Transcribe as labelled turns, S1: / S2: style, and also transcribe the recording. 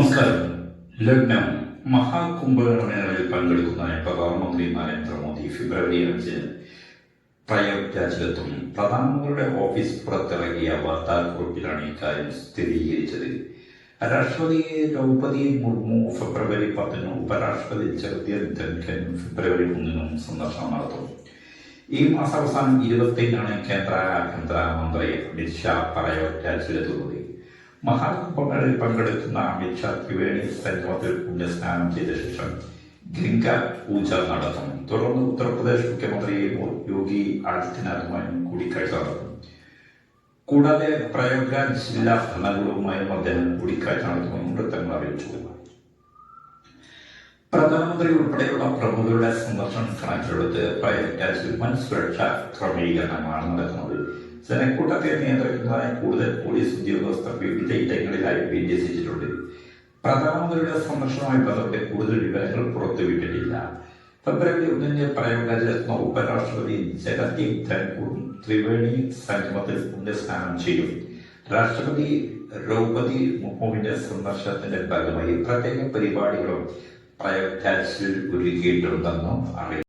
S1: നമസ്കാരം. ലഗ്നം മഹാകുംഭമേളയിൽ പങ്കെടുക്കുന്ന പ്രധാനമന്ത്രി നരേന്ദ്രമോദി ഫെബ്രുവരി 5 പ്രയാഗ്രാജിലെത്തും. പ്രധാനമന്ത്രിയുടെ ഓഫീസ് പുറത്തിറങ്ങിയ വാർത്താക്കുറിപ്പിലാണ് ഇക്കാര്യം സ്ഥിരീകരിച്ചത്. രാഷ്ട്രപതി ദ്രൗപദി മുർമു ഫെബ്രുവരി 10 ഉപരാഷ്ട്രപതി ജഗദീപ് ധൻഖർ ഫെബ്രുവരി 1 സന്ദർശനം നടത്തും. ഈ മാസാവസാനം 25 കേന്ദ്ര ആഭ്യന്തരമന്ത്രി അമിത്ഷാ പ്രയാഗ്രാജിലെത്തുന്നത്. മഹാകുംഭമേളയിൽ പങ്കെടുക്കുന്ന അമിത്ഷാ ത്രിവേണി സംഗമത്തിൽ പുണ്യസ്നാനം ചെയ്ത ശേഷം ഗംഗ പൂജ നടത്തും. തുടർന്ന് ഉത്തർപ്രദേശ് മുഖ്യമന്ത്രി യോഗി ആദിത്യനാഥുമായും കൂടിക്കാഴ്ച നടത്തും. കൂടാതെ പ്രയാഗ്രാജ് ജില്ലാ ഭരണകൂടവുമായും അദ്ദേഹം കൂടിക്കാഴ്ച നടത്തുമെന്നും വൃത്തങ്ങൾ അറിയിച്ചു. പ്രധാനമന്ത്രി ഉൾപ്പെടെയുള്ള പ്രമുഖരുടെ സന്ദർശനം കണക്കിലെടുത്ത് പ്രയാഗ്രാജിൽ വൻ സുരക്ഷാ ക്രമീകരണമാണ് നടക്കുന്നത്. ജനക്കൂട്ടത്തെ നിയന്ത്രിക്കുന്നതിനായി കൂടുതൽ പോലീസ് ഉദ്യോഗസ്ഥർ വിവിധ ഇടങ്ങളിലായി വിന്യസിച്ചിട്ടുണ്ട്. പ്രധാനമന്ത്രിയുടെ സന്ദർശനവുമായി ബന്ധപ്പെട്ട് കൂടുതൽ വിവരങ്ങൾ പുറത്തുവിട്ടിട്ടില്ല. ഫെബ്രുവരി 1 പ്രയാഗ്രാജിലെത്തുന്ന ഉപരാഷ്ട്രപതി ജഗദീപ് ധൻഖർ ത്രിവേണി സംഗമത്തിൽ പുണ്യസ്നാനം ചെയ്യും. രാഷ്ട്രപതി ദ്രൗപദി മുർമുവിന്റെ സന്ദർശനത്തിന്റെ ഭാഗമായി പ്രത്യേക പരിപാടികളും പ്രയാഗ്രാജിൽ ഒരുക്കിയിട്ടുണ്ടെന്നും അറിയിച്ചു.